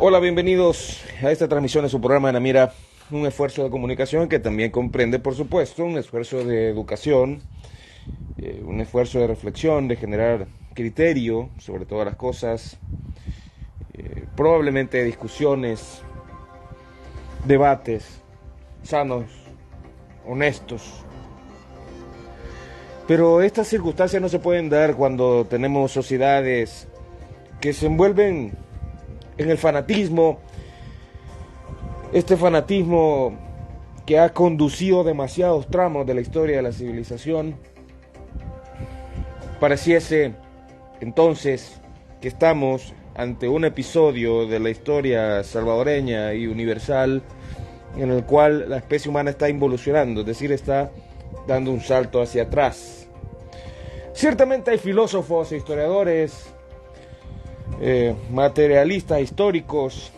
Hola, bienvenidos a esta transmisión de su programa En la Mira, un esfuerzo de comunicación que también comprende, por supuesto, un esfuerzo de educación, un esfuerzo de reflexión, de generar criterio sobre todas las cosas, probablemente discusiones, debates sanos, honestos. Pero estas circunstancias no se pueden dar cuando tenemos sociedades que se envuelven en el fanatismo, este fanatismo que ha conducido demasiados tramos de la historia de la civilización. Pareciese entonces que estamos ante un episodio de la historia salvadoreña y universal en el cual la especie humana está involucionando, es decir, está dando un salto hacia atrás. Ciertamente hay filósofos e historiadores, materialistas históricos,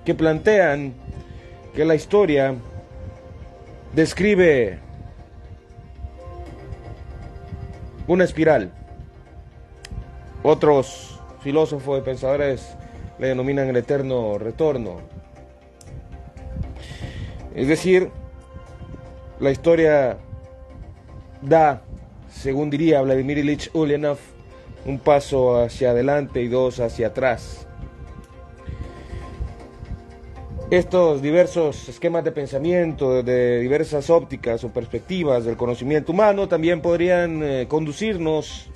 que plantean que la historia describe una espiral. Otros filósofos y pensadores le denominan el eterno retorno. Es decir, la historia da, según diría Vladimir Ilich Ulyanov, un paso hacia adelante y dos hacia atrás. Estos diversos esquemas de pensamiento, de diversas ópticas o perspectivas del conocimiento humano, también podrían conducirnos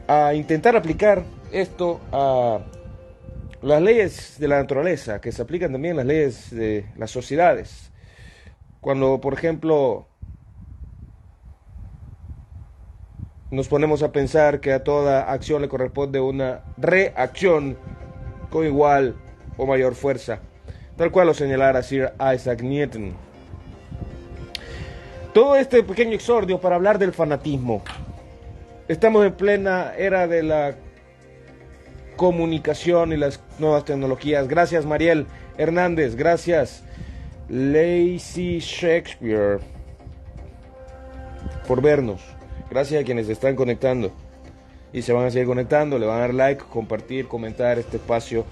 a intentar aplicar esto a las leyes de la naturaleza, que se aplican también las leyes de las sociedades. Cuando, por ejemplo, nos ponemos a pensar que a toda acción le corresponde una reacción con igual o mayor fuerza, tal cual lo señalara Sir Isaac Newton. Todo este pequeño exordio para hablar del fanatismo. Estamos en plena era de la comunicación y las nuevas tecnologías. Gracias, Mariel Hernández. Gracias, Lacey Shakespeare, por vernos. Gracias a quienes se están conectando y se van a seguir conectando. Le van a dar like, compartir, comentar este espacio.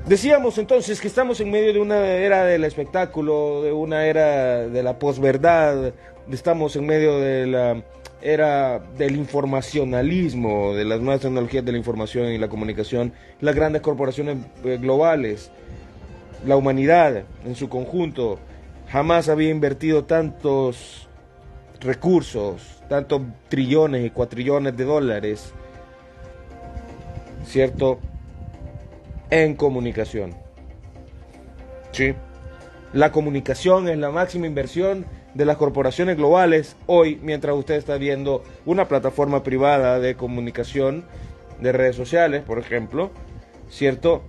Decíamos entonces que estamos en medio de una era del espectáculo, de una era de la posverdad, estamos en medio de la era del informacionalismo, de las nuevas tecnologías de la información y la comunicación, las grandes corporaciones globales. La humanidad en su conjunto jamás había invertido tantos recursos, tantos trillones y cuatrillones de dólares, ¿cierto?, en comunicación. Sí, la comunicación es la máxima inversión de las corporaciones globales hoy, mientras usted está viendo una plataforma privada de comunicación de redes sociales, por ejemplo, ¿cierto?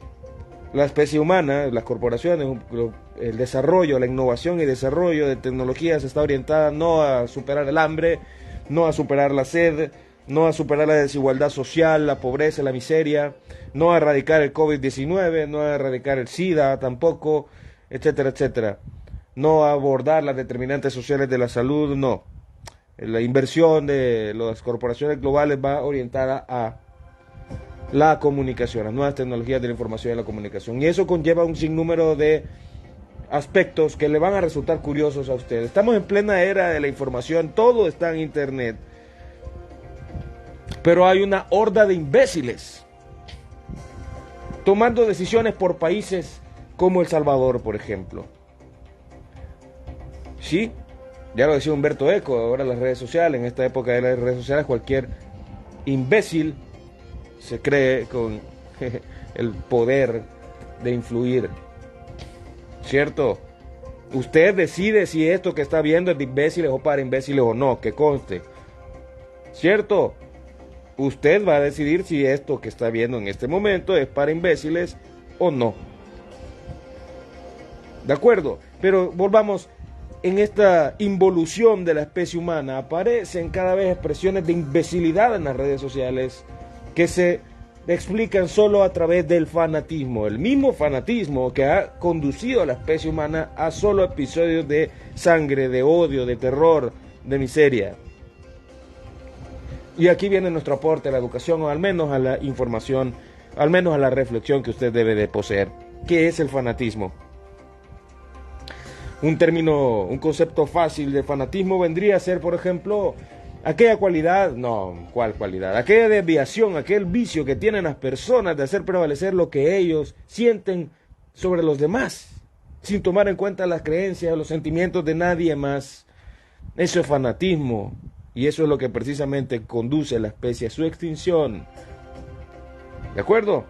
La especie humana, las corporaciones, el desarrollo, la innovación y desarrollo de tecnologías está orientada no a superar el hambre, no a superar la sed, no a superar la desigualdad social, la pobreza, la miseria, no a erradicar el COVID-19, no a erradicar el SIDA tampoco, etcétera, etcétera. No a abordar las determinantes sociales de la salud, no. La inversión de las corporaciones globales va orientada a la comunicación, las nuevas tecnologías de la información y la comunicación. Y eso conlleva un sinnúmero de aspectos que le van a resultar curiosos a ustedes. Estamos en plena era de la información, todo está en internet. Pero hay una horda de imbéciles tomando decisiones por países como El Salvador, por ejemplo. Sí, ya lo decía Humberto Eco, ahora las redes sociales, en esta época de las redes sociales, cualquier imbécil se cree con el poder de influir, ¿cierto? Usted decide si esto que está viendo es de imbéciles o para imbéciles o no, que conste, ¿cierto? Usted va a decidir si esto que está viendo en este momento es para imbéciles o no. ¿De acuerdo? Pero volvamos, en esta involución de la especie humana aparecen cada vez expresiones de imbecilidad en las redes sociales que se explican solo a través del fanatismo. El mismo fanatismo que ha conducido a la especie humana a solo episodios de sangre, de odio, de terror, de miseria. Y aquí viene nuestro aporte a la educación, o al menos a la información al menos a la reflexión que usted debe de poseer. ¿Qué es el fanatismo? Un concepto fácil de fanatismo vendría a ser, por ejemplo, aquella cualidad, ¿cuál cualidad? Aquella desviación, aquel vicio que tienen las personas de hacer prevalecer lo que ellos sienten sobre los demás, sin tomar en cuenta las creencias o los sentimientos de nadie más. Eso es fanatismo, y eso es lo que precisamente conduce a la especie a su extinción. ¿De acuerdo?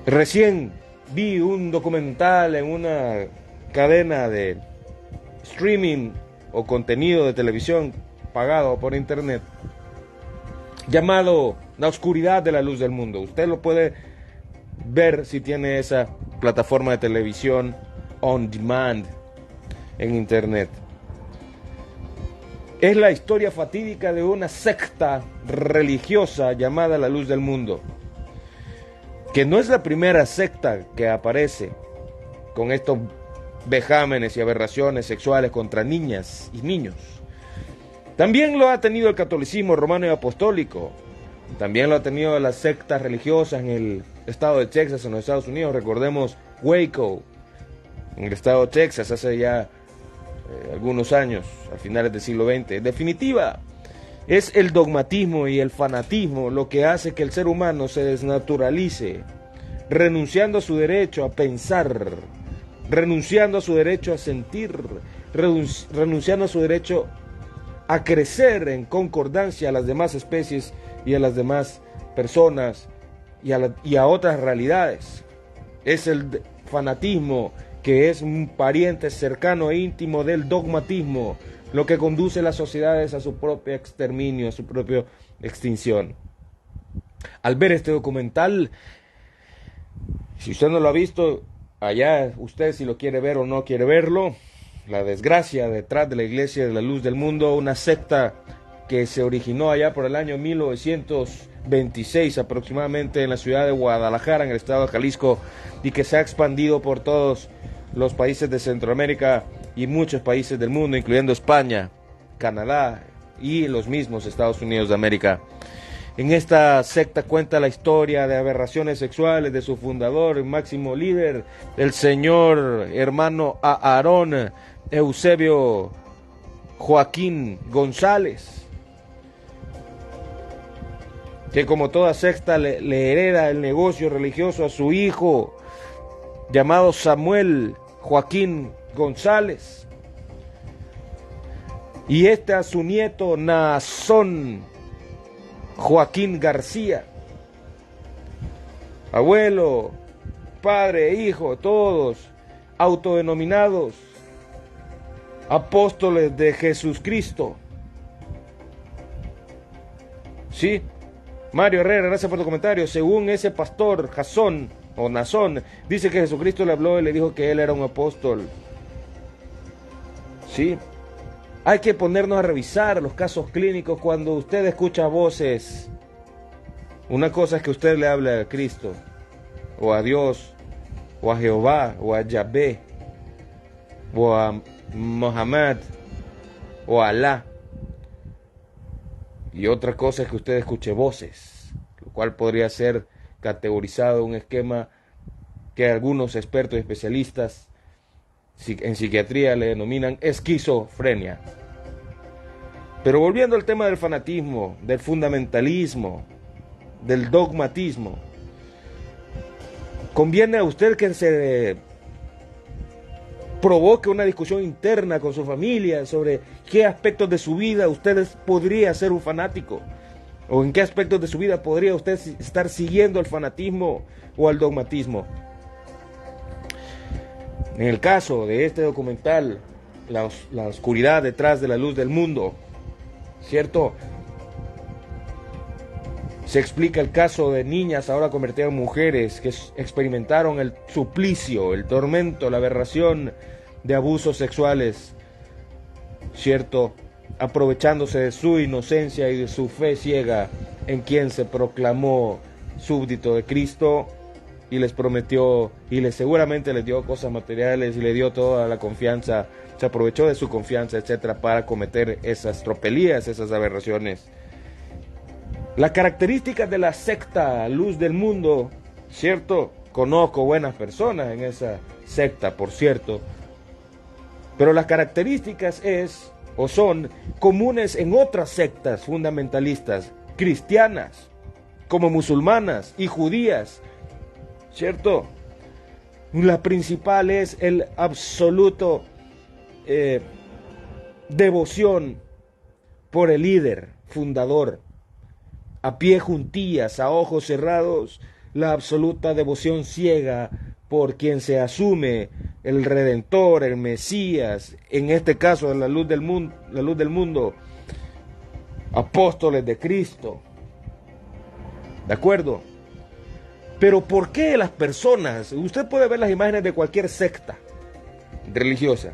Recién vi un documental en una cadena de streaming o contenido de televisión pagado por internet llamado La oscuridad de la luz del mundo. Usted lo puede ver si tiene esa plataforma de televisión on demand en internet. Es la historia fatídica de una secta religiosa llamada La Luz del Mundo, que no es la primera secta que aparece con estos vejámenes y aberraciones sexuales contra niñas y niños. También lo ha tenido el catolicismo romano y apostólico. También lo ha tenido las sectas religiosas en el estado de Texas, en los Estados Unidos. Recordemos Waco, en el estado de Texas, hace ya algunos años, a finales del siglo XX. En definitiva, es el dogmatismo y el fanatismo lo que hace que el ser humano se desnaturalice, renunciando a su derecho a pensar, renunciando a su derecho a sentir, renunciando a su derecho a crecer en concordancia a las demás especies y a las demás personas y a otras realidades. Es el fanatismo, que es un pariente cercano e íntimo del dogmatismo, lo que conduce a las sociedades a su propio exterminio, a su propia extinción. Al ver este documental, si usted no lo ha visto, allá usted si lo quiere ver o no quiere verlo, la desgracia detrás de la Iglesia de la Luz del Mundo, una secta que se originó allá por el año 1926 aproximadamente en la ciudad de Guadalajara, en el estado de Jalisco, y que se ha expandido por todos los países de Centroamérica y muchos países del mundo, incluyendo España, Canadá y los mismos Estados Unidos de América. En esta secta cuenta la historia de aberraciones sexuales de su fundador, el máximo líder, el señor hermano Aarón Eusebio Joaquín González, que como toda secta le hereda el negocio religioso a su hijo, llamado Samuel Joaquín González, y a su nieto Naasón Joaquín García. Abuelo, padre, hijo, todos autodenominados apóstoles de Jesucristo. Sí, Mario Herrera, gracias por tu comentario. Según ese pastor Jasón o Nazón, dice que Jesucristo le habló y le dijo que él era un apóstol. Sí, hay que ponernos a revisar los casos clínicos cuando usted escucha voces. Una cosa es que usted le hable a Cristo, o a Dios, o a Jehová, o a Yahvé, o a Mohammed, o a Alá. Y otra cosa es que usted escuche voces, lo cual podría ser categorizado un esquema que algunos expertos y especialistas en psiquiatría le denominan esquizofrenia. Pero volviendo al tema del fanatismo, del fundamentalismo, del dogmatismo, conviene a usted que se provoque una discusión interna con su familia sobre qué aspectos de su vida usted podría ser un fanático, o en qué aspectos de su vida podría usted estar siguiendo el fanatismo o el dogmatismo. En el caso de este documental, la oscuridad detrás de la luz del mundo, ¿cierto? Se explica el caso de niñas ahora convertidas en mujeres que experimentaron el suplicio, el tormento, la aberración de abusos sexuales, ¿cierto? Aprovechándose de su inocencia y de su fe ciega en quien se proclamó súbdito de Cristo y les prometió y seguramente les dio cosas materiales y le dio toda la confianza, se aprovechó de su confianza, etcétera, para cometer esas tropelías, esas aberraciones. Las características de la secta Luz del Mundo, ¿cierto? Conozco buenas personas en esa secta, por cierto. Pero las características son comunes en otras sectas fundamentalistas cristianas, como musulmanas y judías, ¿cierto? La principal es el absoluto devoción por el líder fundador, a pie juntillas, a ojos cerrados, la absoluta devoción ciega por quien se asume el Redentor, el Mesías, en este caso la luz del mundo, apóstoles de Cristo. ¿De acuerdo? Pero ¿por qué las personas? Usted puede ver las imágenes de cualquier secta religiosa.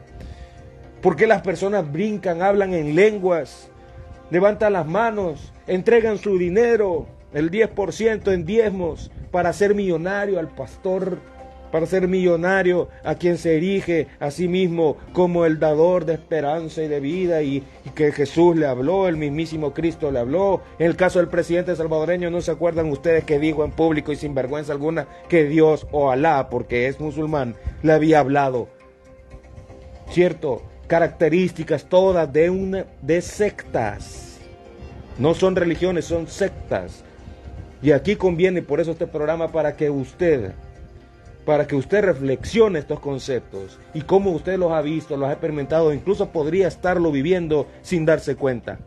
¿Por qué las personas brincan, hablan en lenguas, levantan las manos, entregan su dinero, el 10% en diezmos, para ser millonario al pastor, para ser millonario a quien se erige a sí mismo como el dador de esperanza y de vida, y que Jesús le habló, el mismísimo Cristo le habló? En el caso del presidente salvadoreño, ¿no se acuerdan ustedes que dijo en público y sin vergüenza alguna que Dios o Alá, porque es musulmán, le había hablado? ¿Cierto? Características todas de sectas. No son religiones, son sectas. Y aquí conviene, por eso este programa, para que usted reflexione estos conceptos y cómo usted los ha visto, los ha experimentado, incluso podría estarlo viviendo sin darse cuenta.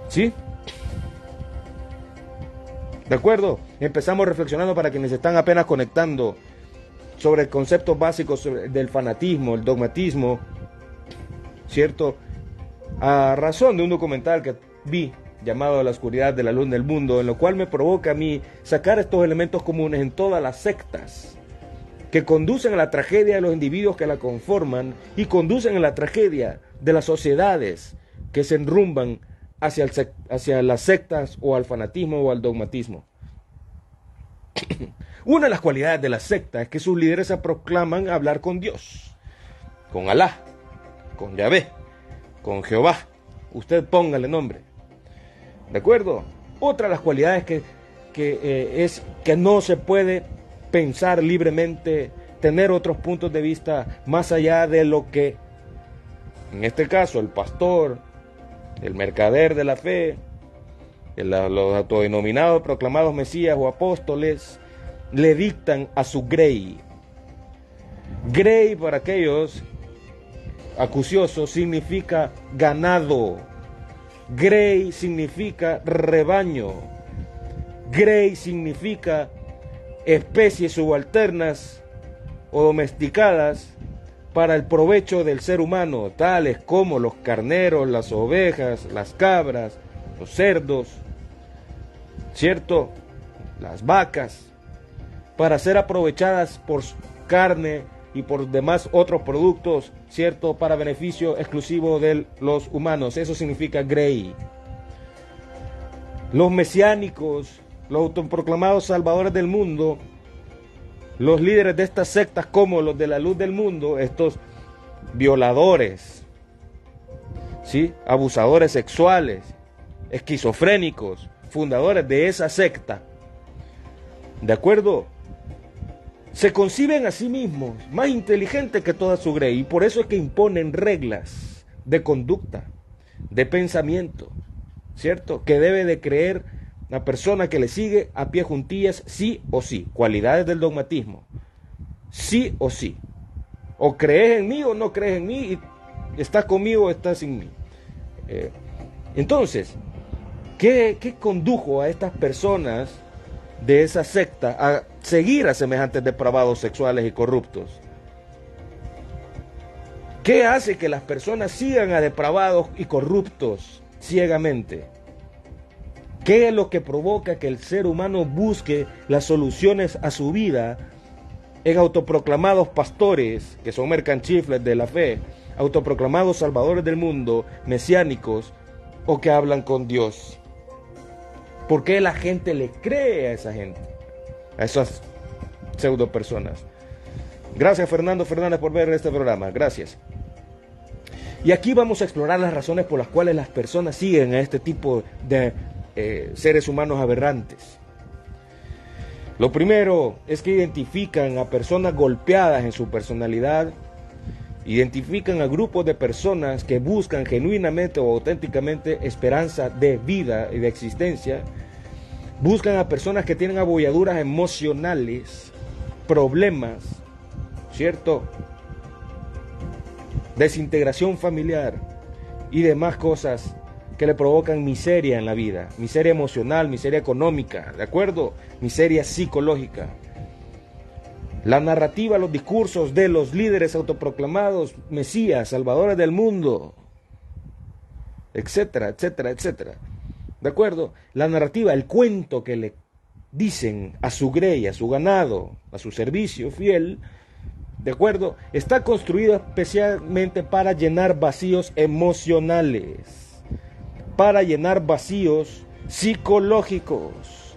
¿Sí? ¿De acuerdo? Empezamos reflexionando, para quienes están apenas conectando, sobre conceptos básicos del fanatismo, el dogmatismo, ¿cierto? A razón de un documental que vi llamado La oscuridad de la luz del mundo, en lo cual me provoca a mí sacar estos elementos comunes en todas las sectas que conducen a la tragedia de los individuos que la conforman y conducen a la tragedia de las sociedades que se enrumban hacia las sectas o al fanatismo o al dogmatismo. Una de las cualidades de la secta es que sus líderes se proclaman hablar con Dios, con Alá, con Yahvé, con Jehová. Usted póngale nombre. ¿De acuerdo? Otra de las cualidades es que no se puede pensar libremente, tener otros puntos de vista más allá de lo que, en este caso, el pastor, el mercader de la fe, los autodenominados proclamados mesías o apóstoles, le dictan a su grey. Grey, para aquellos acuciosos, significa ganado. Grey significa rebaño. Grey significa especies subalternas o domesticadas para el provecho del ser humano, tales como los carneros, las ovejas, las cabras, los cerdos, ¿cierto? Las vacas, para ser aprovechadas por carne y por demás otros productos, ¿cierto? Para beneficio exclusivo de los humanos. Eso significa grey. Los mesiánicos, los autoproclamados salvadores del mundo, los líderes de estas sectas como los de la luz del mundo, estos violadores, ¿sí? Abusadores sexuales, esquizofrénicos, fundadores de esa secta, ¿de acuerdo? Se conciben a sí mismos más inteligentes que toda su grey, y por eso es que imponen reglas de conducta, de pensamiento, ¿cierto? Que debe de creer la persona que le sigue a pie juntillas, sí o sí. Cualidades del dogmatismo, sí o sí. O crees en mí o no crees en mí, y estás conmigo o estás sin mí. Entonces, ¿qué condujo a estas personas de esa secta a seguir a semejantes depravados sexuales y corruptos? ¿Qué hace que las personas sigan a depravados y corruptos ciegamente? ¿Qué es lo que provoca que el ser humano busque las soluciones a su vida en autoproclamados pastores, que son mercanchifles de la fe, autoproclamados salvadores del mundo, mesiánicos, o que hablan con Dios? ¿Por qué la gente le cree a esa gente, a esas pseudo personas? Gracias, Fernando Fernández, por ver este programa. Gracias. Y aquí vamos a explorar las razones por las cuales las personas siguen a este tipo de seres humanos aberrantes. Lo primero es que identifican a personas golpeadas en su personalidad, identifican a grupos de personas que buscan genuinamente o auténticamente esperanza de vida y de existencia, buscan a personas que tienen abolladuras emocionales, problemas, ¿cierto?, desintegración familiar y demás cosas que le provocan miseria en la vida, miseria emocional, miseria económica, ¿de acuerdo? Miseria psicológica. La narrativa, los discursos de los líderes autoproclamados, mesías, salvadores del mundo, etcétera, etcétera, etcétera. ¿De acuerdo? La narrativa, el cuento que le dicen a su grey, a su ganado, a su servicio fiel, ¿de acuerdo?, está construido especialmente para llenar vacíos emocionales, para llenar vacíos psicológicos,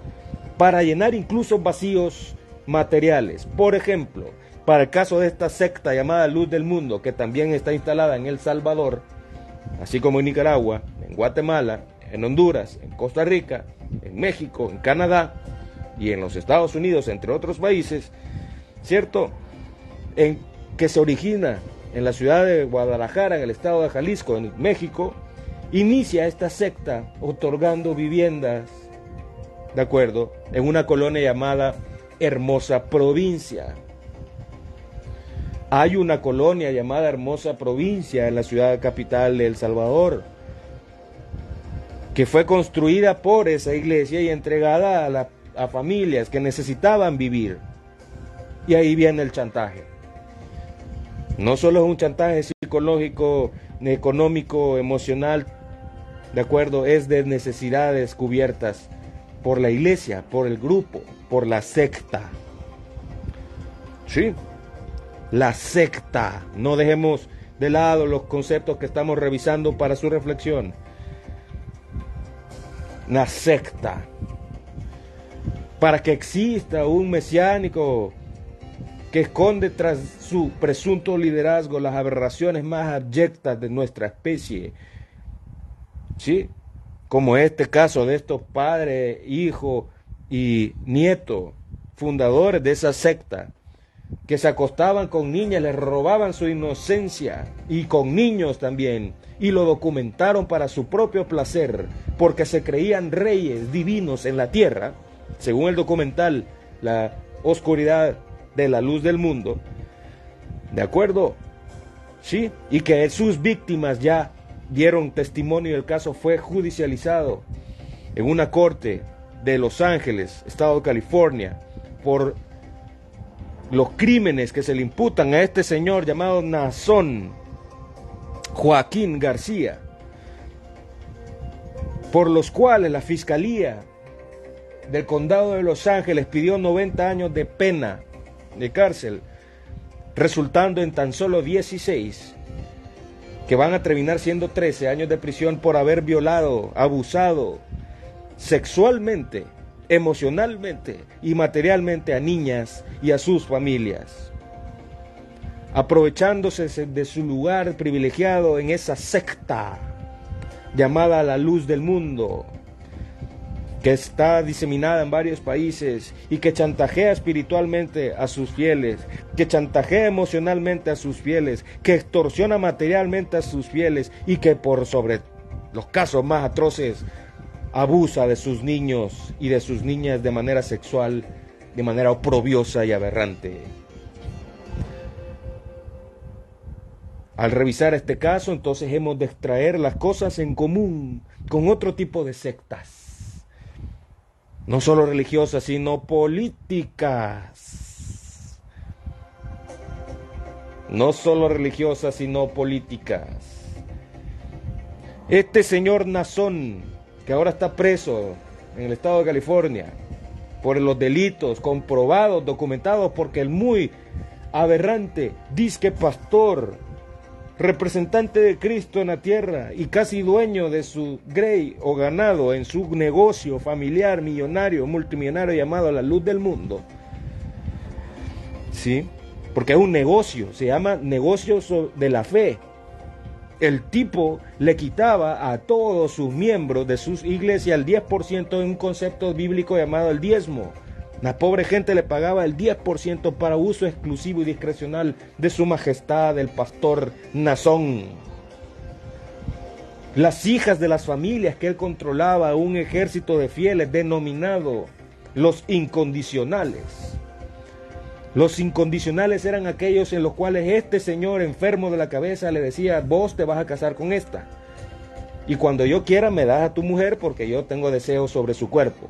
para llenar incluso vacíos materiales. Por ejemplo, para el caso de esta secta llamada Luz del Mundo, que también está instalada en El Salvador, así como en Nicaragua, en Guatemala, en Honduras, en Costa Rica, en México, en Canadá y en los Estados Unidos, entre otros países, ¿cierto?, en que se origina en la ciudad de Guadalajara, en el estado de Jalisco, en México. Inicia esta secta otorgando viviendas, ¿de acuerdo?, en una colonia llamada Hermosa Provincia. Hay una colonia llamada Hermosa Provincia en la ciudad capital de El Salvador, que fue construida por esa iglesia y entregada a familias que necesitaban vivir. Y ahí viene el chantaje. No solo es un chantaje psicológico, económico, emocional, ¿de acuerdo? Es de necesidades cubiertas por la iglesia, por el grupo, por la secta. Sí, la secta. No dejemos de lado los conceptos que estamos revisando para su reflexión. La secta. Para que exista un mesiánico que esconde tras su presunto liderazgo las aberraciones más abyectas de nuestra especie, ¿sí?, como este caso de estos padres, hijo y nieto, fundadores de esa secta, que se acostaban con niñas, les robaban su inocencia, y con niños también, y lo documentaron para su propio placer, porque se creían reyes divinos en la tierra, según el documental La Oscuridad de la Luz del Mundo, ¿de acuerdo? Sí, y que sus víctimas ya dieron testimonio y el caso fue judicializado en una corte de Los Ángeles, estado de California, por los crímenes que se le imputan a este señor llamado Nazón Joaquín García, por los cuales la Fiscalía del Condado de Los Ángeles pidió 90 años de pena de cárcel, resultando en tan solo 16, que van a terminar siendo 13 años de prisión por haber violado, abusado sexualmente, emocionalmente y materialmente a niñas y a sus familias, aprovechándose de su lugar privilegiado en esa secta llamada la Luz del Mundo, que está diseminada en varios países y que chantajea espiritualmente a sus fieles, que chantajea emocionalmente a sus fieles, que extorsiona materialmente a sus fieles y que por sobre los casos más atroces abusa de sus niños y de sus niñas de manera sexual, de manera oprobiosa y aberrante. Al revisar este caso, entonces hemos de extraer las cosas en común con otro tipo de sectas. No solo religiosas, sino políticas. No solo religiosas, sino políticas. Este señor Nazón, que ahora está preso en el estado de California por los delitos comprobados, documentados, porque el muy aberrante disque pastor, representante de Cristo en la tierra y casi dueño de su grey o ganado en su negocio familiar millonario, multimillonario llamado La Luz del Mundo, ¿sí?, porque es un negocio, se llama negocio de la fe, El tipo le quitaba a todos sus miembros de sus iglesias el 10% en un concepto bíblico llamado el diezmo. La pobre gente le pagaba el 10% para uso exclusivo y discrecional de su majestad, el pastor Nazón. Las hijas de las familias que él controlaba, un ejército de fieles denominado los incondicionales. Los incondicionales eran aquellos en los cuales este señor enfermo de la cabeza le decía: vos te vas a casar con esta, y cuando yo quiera me das a tu mujer porque yo tengo deseos sobre su cuerpo.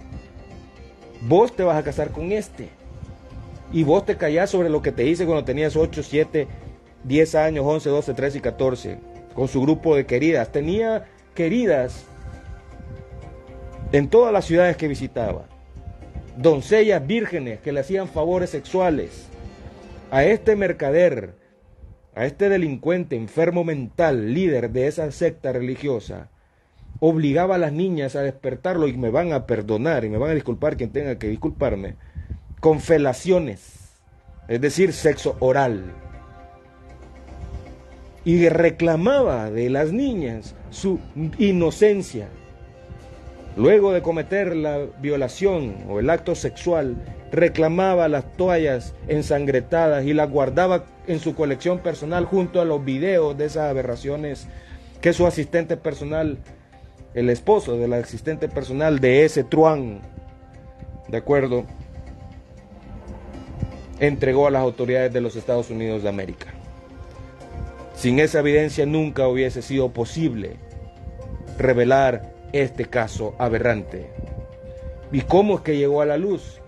Vos te vas a casar con este, y vos te callás sobre lo que te hice cuando tenías 8, 7, 10 años, 11, 12, 13 y 14, con su grupo de queridas. Tenía queridas en todas las ciudades que visitaba, doncellas vírgenes que le hacían favores sexuales. A este mercader, a este delincuente enfermo mental, líder de esa secta religiosa, obligaba a las niñas a despertarlo, y me van a perdonar y me van a disculpar quien tenga que disculparme, con felaciones, es decir, sexo oral. Y reclamaba de las niñas su inocencia. Luego de cometer la violación o el acto sexual, reclamaba las toallas ensangrentadas y las guardaba en su colección personal junto a los videos de esas aberraciones que su asistente personal, el esposo del asistente personal de ese truán, ¿de acuerdo?, entregó a las autoridades de los Estados Unidos de América. Sin esa evidencia nunca hubiese sido posible revelar este caso aberrante. ¿Y cómo es que llegó a la luz?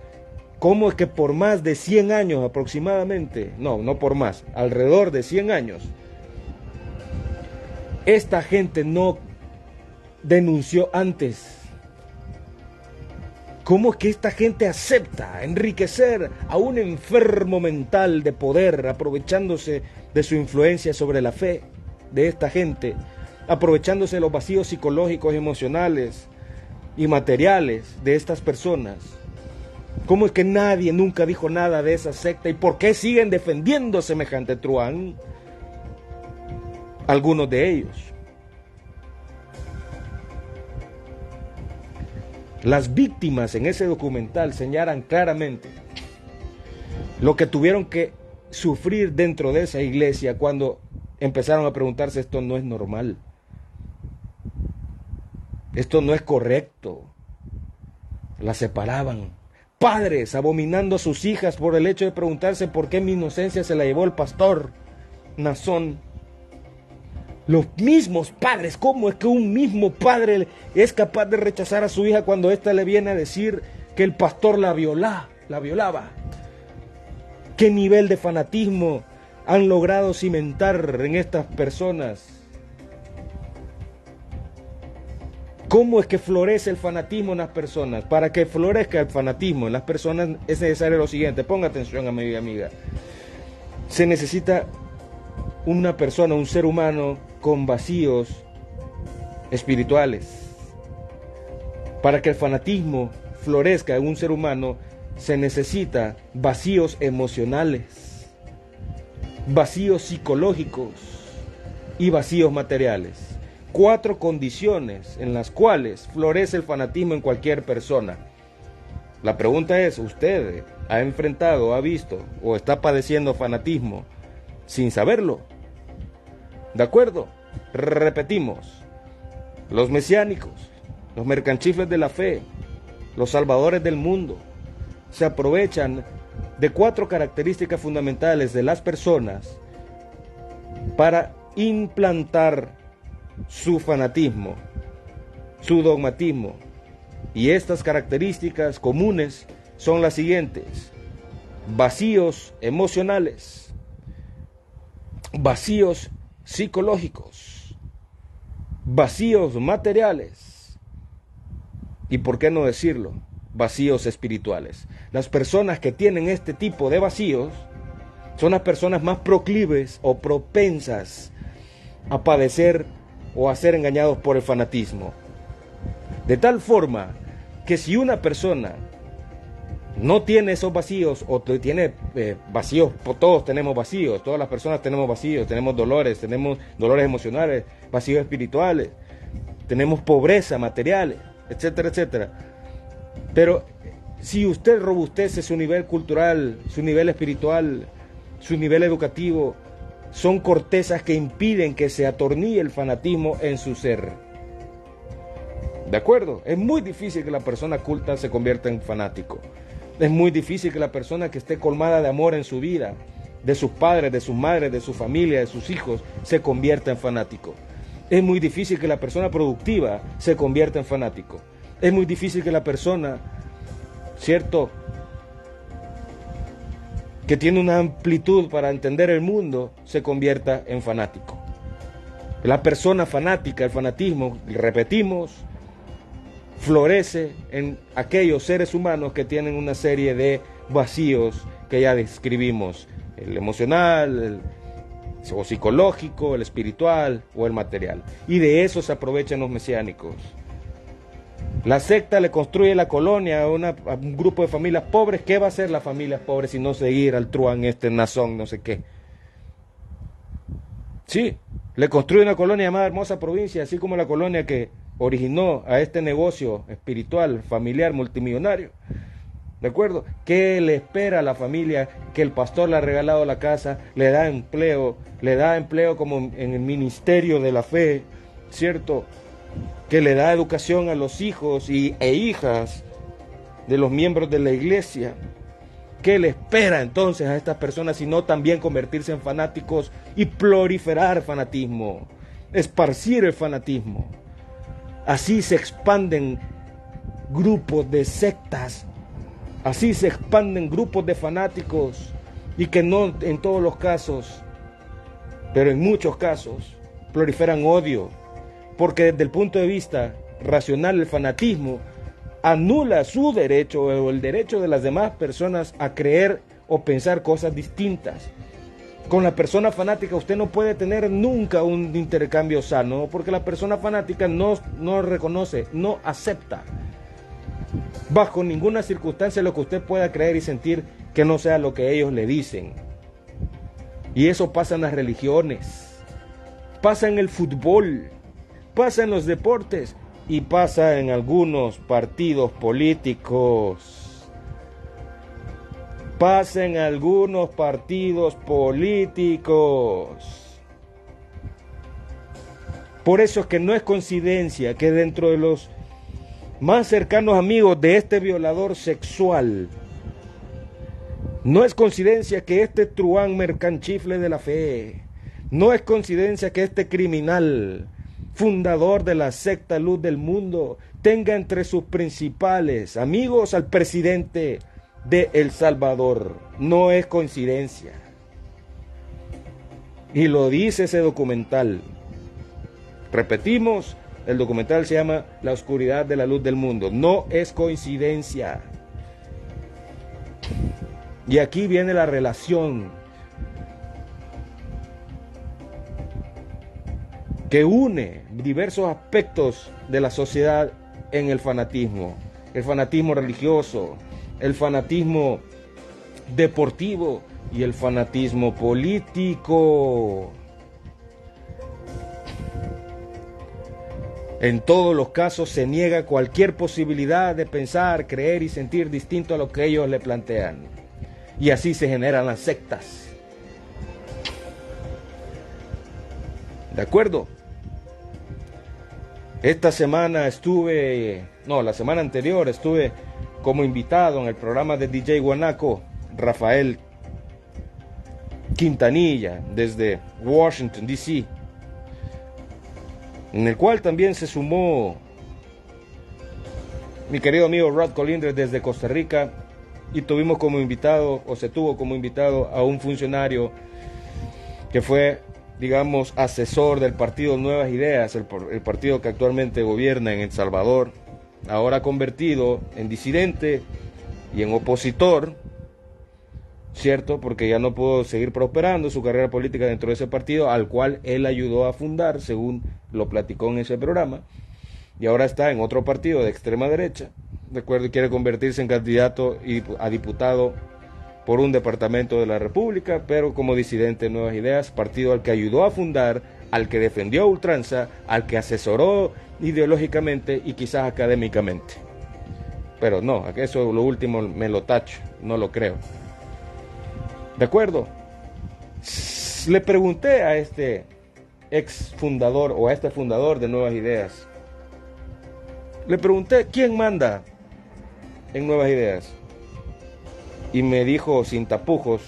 ¿Cómo es que por más de 100 años aproximadamente, no por más, alrededor de 100 años, esta gente no denunció antes? ¿Cómo es que esta gente acepta enriquecer a un enfermo mental de poder, aprovechándose de su influencia sobre la fe de esta gente, aprovechándose de los vacíos psicológicos, emocionales y materiales de estas personas? ¿Cómo es que nadie nunca dijo nada de esa secta? ¿Y por qué siguen defendiendo semejante truán? Algunos de ellos. Las víctimas en ese documental señalan claramente lo que tuvieron que sufrir dentro de esa iglesia cuando empezaron a preguntarse: esto no es normal, esto no es correcto. Las separaban. Padres abominando a sus hijas por el hecho de preguntarse por qué mi inocencia se la llevó el pastor Nazón. Los mismos padres, ¿cómo es que un mismo padre es capaz de rechazar a su hija cuando ésta le viene a decir que el pastor la violaba? ¿Qué nivel de fanatismo han logrado cimentar en estas personas? ¿Cómo es que florece el fanatismo en las personas? Para que florezca el fanatismo en las personas es necesario lo siguiente. Ponga atención, amigo y amiga. Se necesita una persona, un ser humano con vacíos espirituales. Para que el fanatismo florezca en un ser humano se necesita vacíos emocionales, vacíos psicológicos y vacíos materiales. 4 condiciones en las cuales florece el fanatismo en cualquier persona. La pregunta es: ¿usted ha enfrentado, ha visto o está padeciendo fanatismo sin saberlo? ¿De acuerdo? Repetimos: los mesiánicos, los mercanchifles de la fe, los salvadores del mundo, se aprovechan de 4 características fundamentales de las personas para implantar su fanatismo, su dogmatismo. Y estas características comunes son las siguientes: vacíos emocionales, vacíos psicológicos, vacíos materiales y, ¿por qué no decirlo?, vacíos espirituales. Las personas que tienen este tipo de vacíos son las personas más proclives o propensas a padecer o a ser engañados por el fanatismo. De tal forma que si una persona no tiene esos vacíos, o tiene vacíos, todos tenemos vacíos, todas las personas tenemos vacíos, tenemos dolores emocionales, vacíos espirituales, tenemos pobreza materiales, etcétera, etcétera. Pero si usted robustece su nivel cultural, su nivel espiritual, su nivel educativo, son cortezas que impiden que se atornille el fanatismo en su ser. ¿De acuerdo? Es muy difícil que la persona culta se convierta en fanático. Es muy difícil que la persona que esté colmada de amor en su vida, de sus padres, de sus madres, de su familia, de sus hijos, se convierta en fanático. Es muy difícil que la persona productiva se convierta en fanático. Es muy difícil que la persona, ¿cierto?, que tiene una amplitud para entender el mundo, se convierta en fanático. La persona fanática, el fanatismo, repetimos, florece en aquellos seres humanos que tienen una serie de vacíos que ya describimos, el emocional, o psicológico, el espiritual o el material. Y de eso se aprovechan los mesiánicos. La secta le construye la colonia a un grupo de familias pobres. ¿Qué va a hacer las familias pobres si no seguir al truán nazón, no sé qué? Sí, le construye una colonia llamada Hermosa Provincia, así como la colonia que originó a este negocio espiritual, familiar, multimillonario. ¿De acuerdo? ¿Qué le espera a la familia? Que el pastor le ha regalado la casa, le da empleo como en el ministerio de la fe, ¿cierto? Que le da educación a los hijos e hijas de los miembros de la iglesia. ¿Qué le espera entonces a estas personas sino también convertirse en fanáticos y proliferar fanatismo, esparcir el fanatismo? Así se expanden grupos de sectas, así se expanden grupos de fanáticos, y que no en todos los casos, pero en muchos casos, proliferan odio, porque desde el punto de vista racional el fanatismo anula su derecho o el derecho de las demás personas a creer o pensar cosas distintas. Con la persona fanática usted no puede tener nunca un intercambio sano, porque la persona fanática no reconoce, no acepta bajo ninguna circunstancia lo que usted pueda creer y sentir que no sea lo que ellos le dicen. Y eso pasa en las religiones, pasa en el fútbol, pasa en los deportes y pasa en algunos partidos políticos. Pasa en algunos partidos políticos. Por eso es que no es coincidencia que dentro de los más cercanos amigos de este violador sexual, no es coincidencia que este truán mercanchifle de la fe, no es coincidencia que este criminal, fundador de la secta Luz del Mundo, tenga entre sus principales amigos al presidente de El Salvador. No es coincidencia. Y lo dice ese documental. Repetimos, el documental se llama La oscuridad de la luz del mundo. No es coincidencia. Y aquí viene la relación que une diversos aspectos de la sociedad en el fanatismo. El fanatismo religioso, el fanatismo deportivo y el fanatismo político. En todos los casos se niega cualquier posibilidad de pensar, creer y sentir distinto a lo que ellos le plantean. Y así se generan las sectas. ¿De acuerdo? La semana anterior estuve como invitado en el programa de DJ Guanaco, Rafael Quintanilla, desde Washington, D.C., en el cual también se sumó mi querido amigo Rod Colindres desde Costa Rica, y tuvimos como invitado, o se tuvo como invitado, a un funcionario que fue, digamos, asesor del partido Nuevas Ideas, el partido que actualmente gobierna en El Salvador, ahora convertido en disidente y en opositor, ¿cierto? Porque ya no pudo seguir prosperando su carrera política dentro de ese partido, al cual él ayudó a fundar, según lo platicó en ese programa, y ahora está en otro partido de extrema derecha, ¿de acuerdo? Y quiere convertirse en candidato a diputado por un departamento de la República, pero como disidente de Nuevas Ideas, partido al que ayudó a fundar, al que defendió a ultranza, al que asesoró ideológicamente y quizás académicamente. Pero no, eso lo último me lo tacho, no lo creo. ¿De acuerdo? Le pregunté a este ex fundador o a este fundador de Nuevas Ideas, le pregunté quién manda en Nuevas Ideas y me dijo sin tapujos,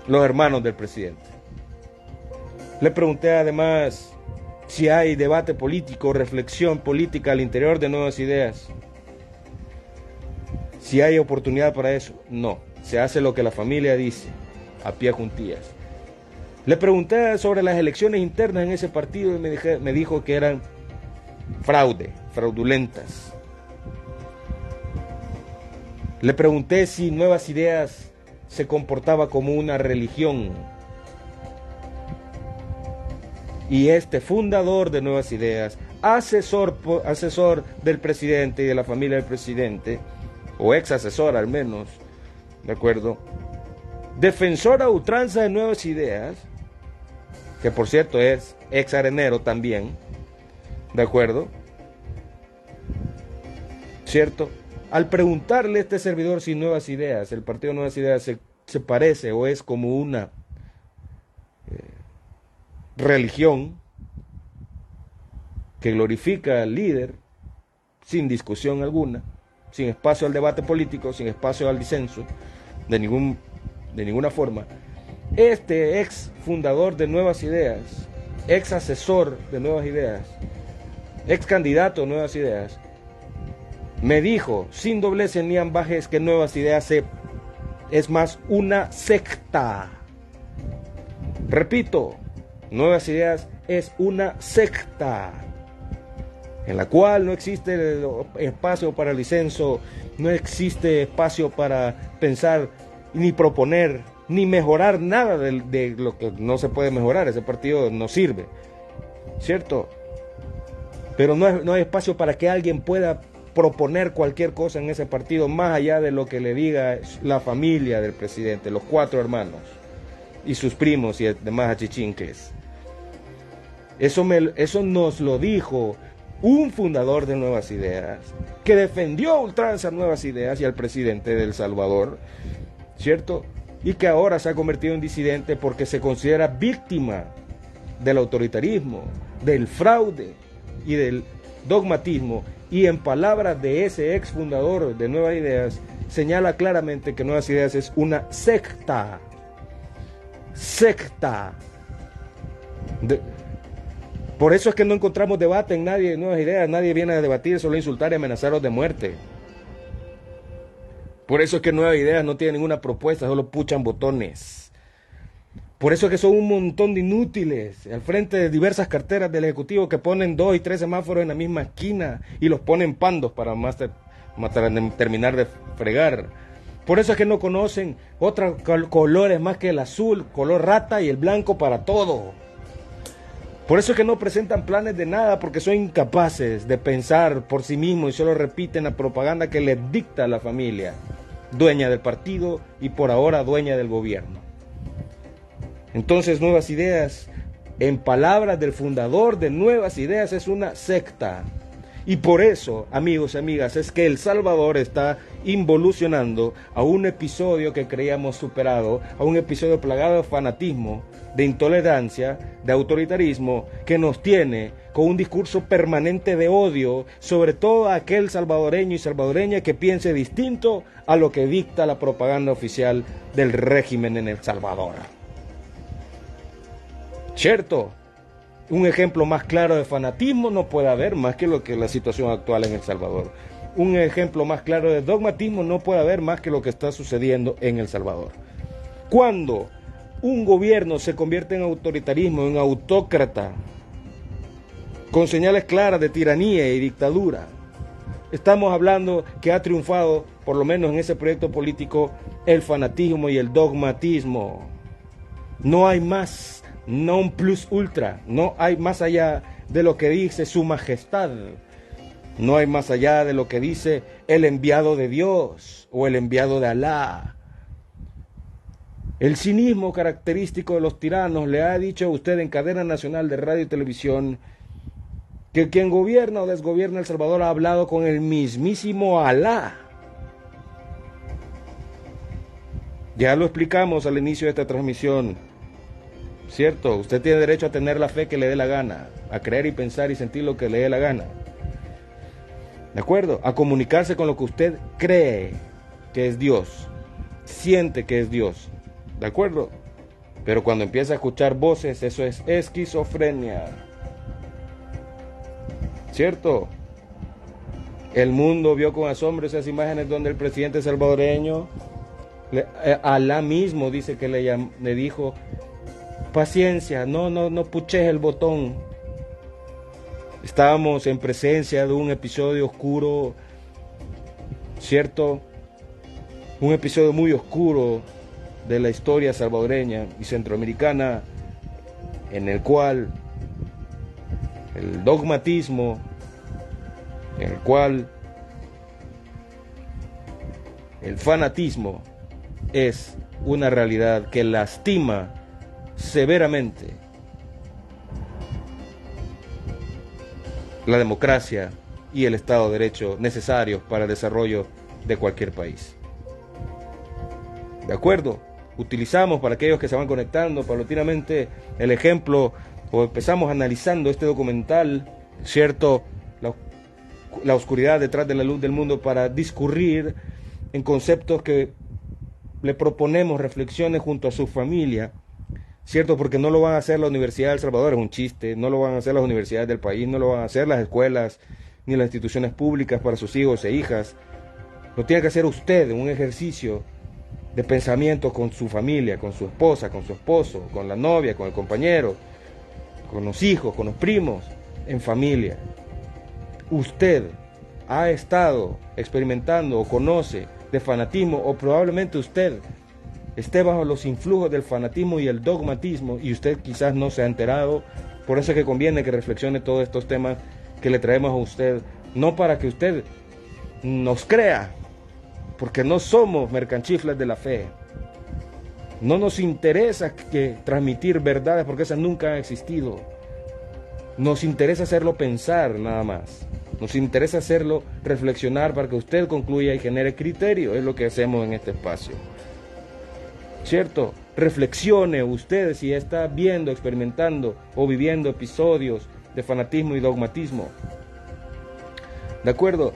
los hermanos del presidente. Le pregunté además si hay debate político, reflexión política al interior de Nuevas Ideas, si hay oportunidad para eso. No, se hace lo que la familia dice, a pie juntillas. Le pregunté sobre las elecciones internas en ese partido y me dijo que eran fraudulentas. Le pregunté si Nuevas Ideas se comportaba como una religión. Y este fundador de Nuevas Ideas, asesor del presidente y de la familia del presidente, o ex asesor al menos, ¿de acuerdo? Defensor a ultranza de Nuevas Ideas, que por cierto es ex arenero también, ¿de acuerdo? ¿Cierto? Al preguntarle a este servidor si Nuevas Ideas, el partido Nuevas Ideas se parece o es como una religión que glorifica al líder sin discusión alguna, sin espacio al debate político, sin espacio al disenso, de ninguna forma, este ex fundador de Nuevas Ideas, ex asesor de Nuevas Ideas, ex candidato a Nuevas Ideas, me dijo sin dobleces ni ambajes que Nuevas Ideas es más una secta. Repito, Nuevas Ideas es una secta en la cual no existe espacio para el disenso, no existe espacio para pensar ni proponer ni mejorar nada de lo que no se puede mejorar. Ese partido no sirve, ¿cierto? Pero no hay espacio para que alguien pueda proponer cualquier cosa en ese partido más allá de lo que le diga la familia del presidente, los 4 hermanos y sus primos y demás achichinques. Eso nos lo dijo un fundador de Nuevas Ideas, que defendió a ultranza Nuevas Ideas y al presidente de El Salvador, ¿cierto? Y que ahora se ha convertido en disidente porque se considera víctima del autoritarismo, del fraude y del dogmatismo. Y en palabras de ese ex fundador de Nuevas Ideas, señala claramente que Nuevas Ideas es una secta. Por eso es que no encontramos debate en nadie de Nuevas Ideas. Nadie viene a debatir, solo insultar y amenazarlos de muerte. Por eso es que Nuevas Ideas no tiene ninguna propuesta, solo puchan botones. Por eso es que son un montón de inútiles al frente de diversas carteras del Ejecutivo que ponen 2 y 3 semáforos en la misma esquina y los ponen pandos para terminar de fregar. Por eso es que no conocen otros colores más que el azul, color rata y el blanco para todo. Por eso es que no presentan planes de nada, porque son incapaces de pensar por sí mismos y solo repiten la propaganda que les dicta la familia, dueña del partido y por ahora dueña del gobierno. Entonces Nuevas Ideas, en palabras del fundador de Nuevas Ideas, es una secta. Y por eso, amigos y amigas, es que El Salvador está involucionando a un episodio que creíamos superado, a un episodio plagado de fanatismo, de intolerancia, de autoritarismo, que nos tiene con un discurso permanente de odio sobre todo a aquel salvadoreño y salvadoreña que piense distinto a lo que dicta la propaganda oficial del régimen en El Salvador. ¿Cierto? Un ejemplo más claro de fanatismo no puede haber más que lo que la situación actual en El Salvador. Un ejemplo más claro de dogmatismo no puede haber más que lo que está sucediendo en El Salvador. Cuando un gobierno se convierte en autoritarismo, en autócrata, con señales claras de tiranía y dictadura, estamos hablando que ha triunfado, por lo menos en ese proyecto político, el fanatismo y el dogmatismo. No hay más, non plus ultra, no hay más allá de lo que dice su majestad, No hay más allá de lo que dice el enviado de Dios o el enviado de Alá. El cinismo característico de los tiranos le ha dicho a usted en cadena nacional de radio y televisión que quien gobierna o desgobierna El Salvador ha hablado con el mismísimo Alá. Ya lo explicamos al inicio de esta transmisión, ¿cierto? Usted tiene derecho a tener la fe que le dé la gana, a creer y pensar y sentir lo que le dé la gana, ¿de acuerdo? A comunicarse con lo que usted cree que es Dios, siente que es Dios, ¿de acuerdo? Pero cuando empieza a escuchar voces, eso es esquizofrenia, ¿cierto? El mundo vio con asombro esas imágenes donde el presidente salvadoreño, Alá mismo dice que le dijo, paciencia, no puches el botón. Estábamos en presencia de un episodio oscuro, ¿cierto? Un episodio muy oscuro de la historia salvadoreña y centroamericana, en el cual el dogmatismo, en el cual el fanatismo es una realidad que lastima severamente la democracia y el Estado de Derecho necesarios para el desarrollo de cualquier país. ¿De acuerdo? Utilizamos para aquellos que se van conectando paulatinamente el ejemplo, o empezamos analizando este documental, ¿cierto? La oscuridad detrás de la luz del mundo, para discurrir en conceptos que le proponemos reflexiones junto a su familia, ¿cierto? Porque no lo van a hacer la Universidad de El Salvador, es un chiste, no lo van a hacer las universidades del país, no lo van a hacer las escuelas ni las instituciones públicas para sus hijos e hijas. Lo tiene que hacer usted, un ejercicio de pensamiento con su familia, con su esposa, con su esposo, con la novia, con el compañero, con los hijos, con los primos, en familia. Usted ha estado experimentando o conoce de fanatismo, o probablemente usted esté bajo los influjos del fanatismo y el dogmatismo y usted quizás no se ha enterado. Por eso es que conviene que reflexione todos estos temas que le traemos a usted, no para que usted nos crea, porque no somos mercanchiflas de la fe. No nos interesa transmitir verdades, porque esas nunca han existido. Nos interesa hacerlo pensar nada más. Nos interesa hacerlo reflexionar para que usted concluya y genere criterio. Es lo que hacemos en este espacio, ¿cierto? Reflexione usted si está viendo, experimentando o viviendo episodios de fanatismo y dogmatismo. ¿De acuerdo?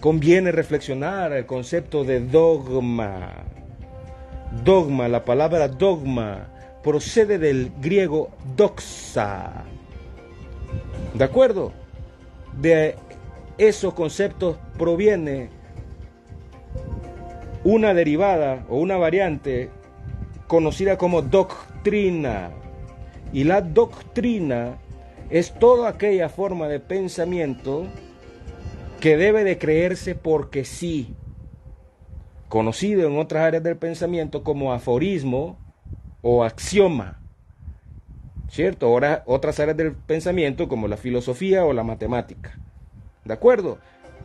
Conviene reflexionar el concepto de dogma. Dogma, la palabra dogma procede del griego doxa. ¿De acuerdo? De esos conceptos proviene una derivada o una variante conocida como doctrina. Y la doctrina es toda aquella forma de pensamiento que debe de creerse porque sí, conocido en otras áreas del pensamiento como aforismo o axioma, ¿cierto? Ahora otras áreas del pensamiento como la filosofía o la matemática, ¿de acuerdo?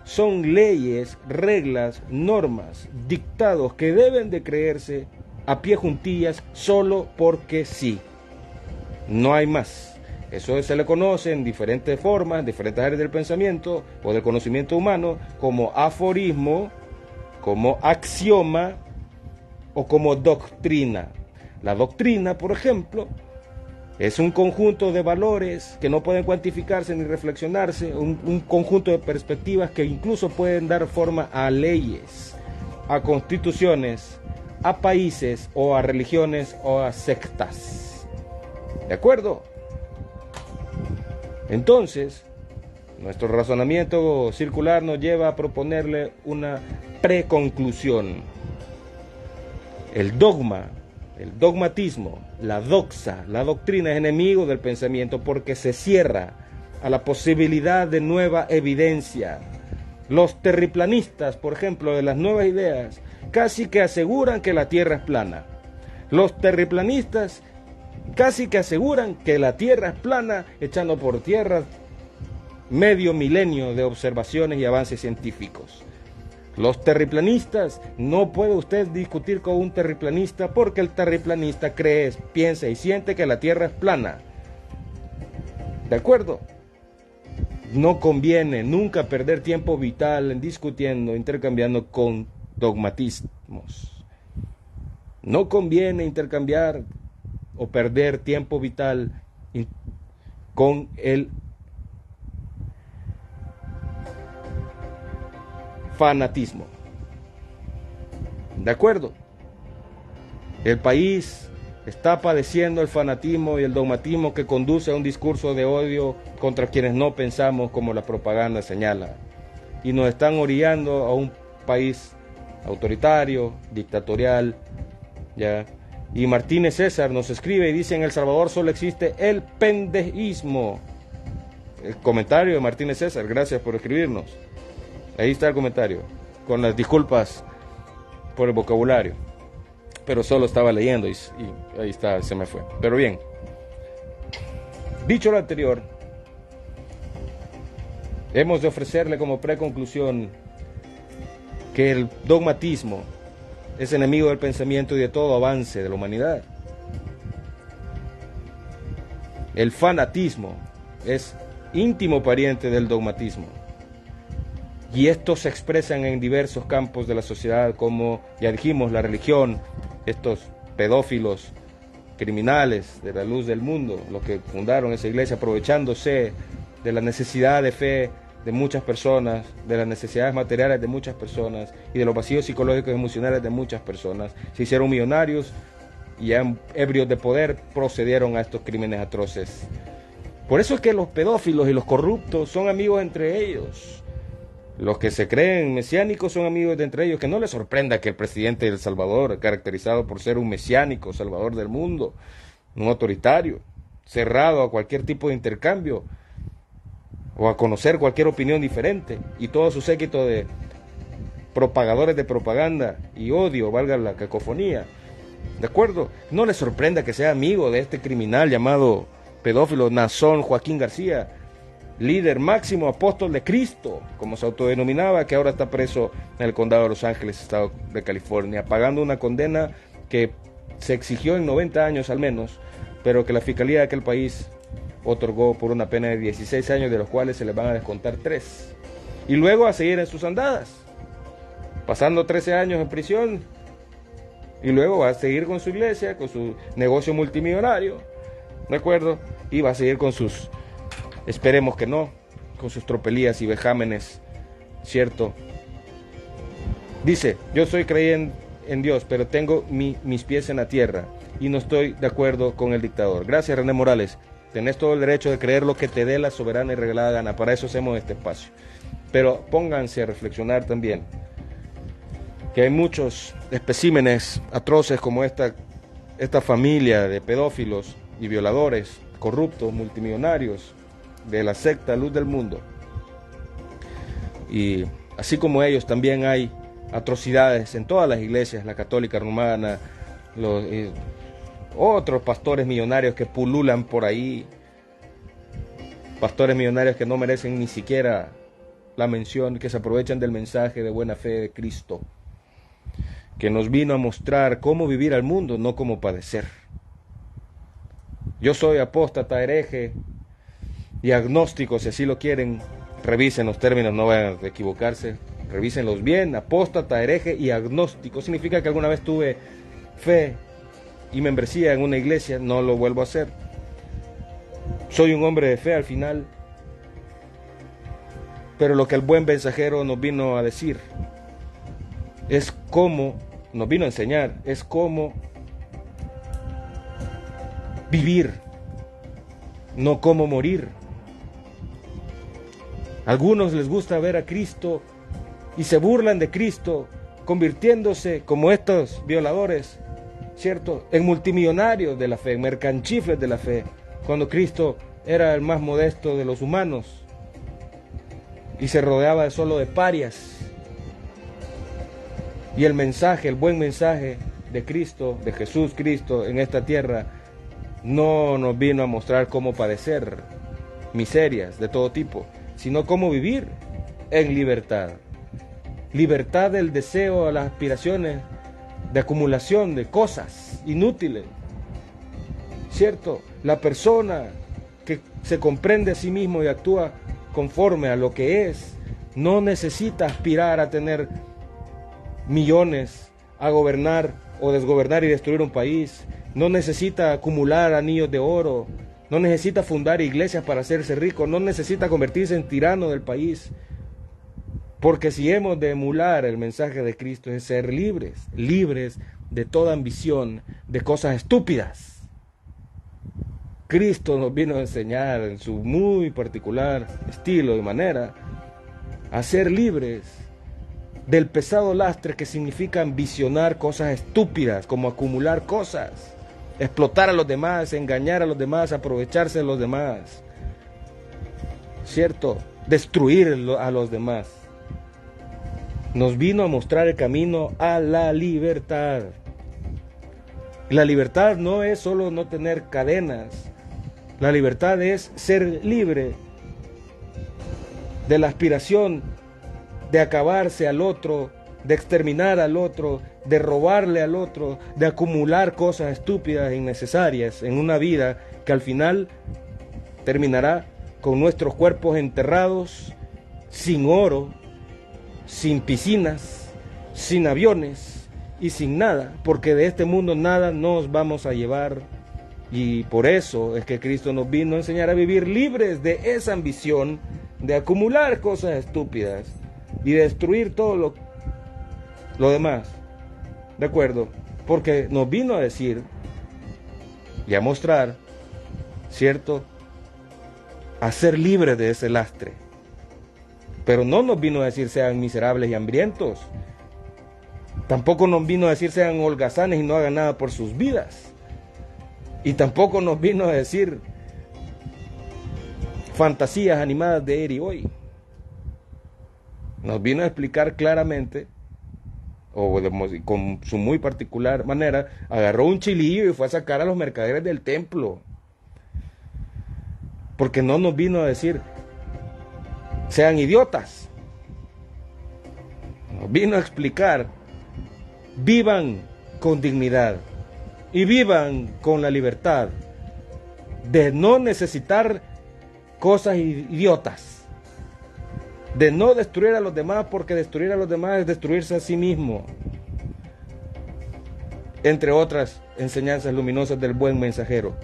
Son leyes, reglas, normas, dictados que deben de creerse a pie juntillas solo porque sí, no hay más. Eso se le conoce en diferentes formas, diferentes áreas del pensamiento o del conocimiento humano, como aforismo, como axioma o como doctrina. La doctrina, por ejemplo, es un conjunto de valores que no pueden cuantificarse ni reflexionarse, un conjunto de perspectivas que incluso pueden dar forma a leyes, a constituciones, a países o a religiones o a sectas. ¿De acuerdo? Entonces, nuestro razonamiento circular nos lleva a proponerle una preconclusión. El dogma, el dogmatismo, la doxa, la doctrina es enemigo del pensamiento porque se cierra a la posibilidad de nueva evidencia. Los terraplanistas, por ejemplo, de las nuevas ideas, casi que aseguran que la Tierra es plana. Los terraplanistas casi que aseguran que la Tierra es plana, echando por tierra medio milenio de observaciones y avances científicos. Los terraplanistas, no puede usted discutir con un terraplanista porque el terraplanista cree, piensa y siente que la Tierra es plana. ¿De acuerdo? No conviene nunca perder tiempo vital en discutiendo, intercambiando con dogmatismos. No conviene intercambiar o perder tiempo vital con el fanatismo. ¿De acuerdo? El país está padeciendo el fanatismo y el dogmatismo que conduce a un discurso de odio contra quienes no pensamos como la propaganda señala. Y nos están orillando a un país autoritario, dictatorial, ¿ya? Y Martínez César nos escribe y dice: en El Salvador solo existe el pendejismo. El comentario de Martínez César, gracias por escribirnos. Ahí está el comentario, con las disculpas por el vocabulario, pero solo estaba leyendo y ahí está, se me fue. Pero bien, dicho lo anterior, hemos de ofrecerle como preconclusión que el dogmatismo es enemigo del pensamiento y de todo avance de la humanidad. El fanatismo es íntimo pariente del dogmatismo. Y estos se expresan en diversos campos de la sociedad, como ya dijimos, la religión, estos pedófilos criminales de la luz del mundo, los que fundaron esa iglesia aprovechándose de la necesidad de fe de muchas personas, de las necesidades materiales de muchas personas y de los vacíos psicológicos y emocionales de muchas personas. Se hicieron millonarios y ya ebrios de poder procedieron a estos crímenes atroces. Por eso es que los pedófilos y los corruptos son amigos entre ellos. Los que se creen mesiánicos son amigos de entre ellos. Que no les sorprenda que el presidente de El Salvador, caracterizado por ser un mesiánico, salvador del mundo, un autoritario, cerrado a cualquier tipo de intercambio o a conocer cualquier opinión diferente, y todo su séquito de propagadores de propaganda y odio, valga la cacofonía, ¿de acuerdo? No les sorprenda que sea amigo de este criminal llamado pedófilo Nazón Joaquín García, líder máximo apóstol de Cristo, como se autodenominaba, que ahora está preso en el condado de Los Ángeles, estado de California, pagando una condena que se exigió en 90 años al menos, pero que la fiscalía de aquel país otorgó por una pena de 16 años, de los cuales se le van a descontar 3. Y luego a seguir en sus andadas, pasando 13 años en prisión, y luego va a seguir con su iglesia, con su negocio multimillonario, ¿de acuerdo? Y va a seguir con sus... esperemos que no, con sus tropelías y vejámenes, ¿cierto? Dice: yo soy creyente en Dios, pero tengo mis pies en la tierra y no estoy de acuerdo con el dictador. Gracias, René Morales. Tenés todo el derecho de creer lo que te dé la soberana y regalada gana. Para eso hacemos este espacio. Pero pónganse a reflexionar también que hay muchos especímenes atroces como esta familia de pedófilos y violadores, corruptos, multimillonarios, de la secta Luz del Mundo. Y así como ellos, también hay atrocidades en todas las iglesias, la católica romana, otros pastores millonarios que pululan por ahí, pastores millonarios que no merecen ni siquiera la mención, que se aprovechan del mensaje de buena fe de Cristo, que nos vino a mostrar cómo vivir al mundo, no cómo padecer. Yo soy apóstata, hereje y agnóstico, si así lo quieren. Revisen los términos, no vayan a equivocarse, revísenlos bien. Apóstata, hereje y agnóstico significa que alguna vez tuve fe y membresía en una iglesia, no lo vuelvo a hacer. Soy un hombre de fe al final, pero lo que el buen mensajero nos vino a decir es cómo, nos vino a enseñar, es cómo vivir, no cómo morir. A algunos les gusta ver a Cristo y se burlan de Cristo, convirtiéndose, como estos violadores, ¿cierto?, en multimillonarios de la fe, en mercanchifles de la fe, cuando Cristo era el más modesto de los humanos y se rodeaba solo de parias. Y el mensaje, el buen mensaje de Cristo, de Jesús Cristo en esta tierra, no nos vino a mostrar cómo padecer miserias de todo tipo, sino cómo vivir en libertad. Libertad del deseo a las aspiraciones de acumulación de cosas inútiles. ¿Cierto? La persona que se comprende a sí mismo y actúa conforme a lo que es, no necesita aspirar a tener millones, a gobernar o desgobernar y destruir un país. No necesita acumular anillos de oro. No necesita fundar iglesias para hacerse rico. No necesita convertirse en tirano del país. Porque si hemos de emular el mensaje de Cristo es ser libres, libres de toda ambición, de cosas estúpidas. Cristo nos vino a enseñar en su muy particular estilo y manera a ser libres del pesado lastre que significa ambicionar cosas estúpidas, como acumular cosas, explotar a los demás, engañar a los demás, aprovecharse de los demás, ¿cierto? Destruir a los demás. Nos vino a mostrar el camino a la libertad. La libertad no es solo no tener cadenas. La libertad es ser libre de la aspiración de acabarse al otro, de exterminar al otro, de robarle al otro, de acumular cosas estúpidas e innecesarias en una vida que al final terminará con nuestros cuerpos enterrados, sin oro, sin piscinas, sin aviones y sin nada, porque de este mundo nada nos vamos a llevar. Y por eso es que Cristo nos vino a enseñar a vivir libres de esa ambición de acumular cosas estúpidas y destruir todo lo demás. ¿De acuerdo? Porque nos vino a decir y a mostrar, ¿cierto?, a ser libres de ese lastre. Pero no nos vino a decir sean miserables y hambrientos. Tampoco nos vino a decir sean holgazanes y no hagan nada por sus vidas. Y tampoco nos vino a decir fantasías animadas de ayer y hoy. Nos vino a explicar claramente, o con su muy particular manera, agarró un chilillo y fue a sacar a los mercaderes del templo. Porque no nos vino a decir sean idiotas. Nos vino a explicar, vivan con dignidad y vivan con la libertad de no necesitar cosas idiotas, de no destruir a los demás, porque destruir a los demás es destruirse a sí mismo, entre otras enseñanzas luminosas del buen mensajero.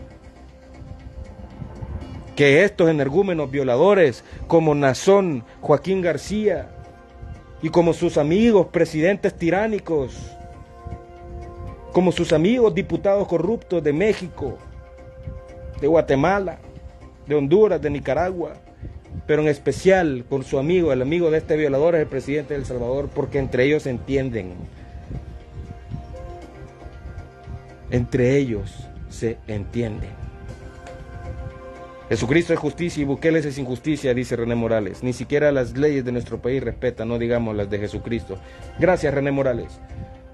Que estos energúmenos violadores como Nazón, Joaquín García y como sus amigos presidentes tiránicos, como sus amigos diputados corruptos de México, de Guatemala, de Honduras, de Nicaragua, pero en especial con su amigo, el amigo de este violador es el presidente de El Salvador, porque entre ellos se entienden. Entre ellos se entienden. Jesucristo es justicia y Bukele es injusticia, dice René Morales. Ni siquiera las leyes de nuestro país respetan, no digamos las de Jesucristo. Gracias, René Morales.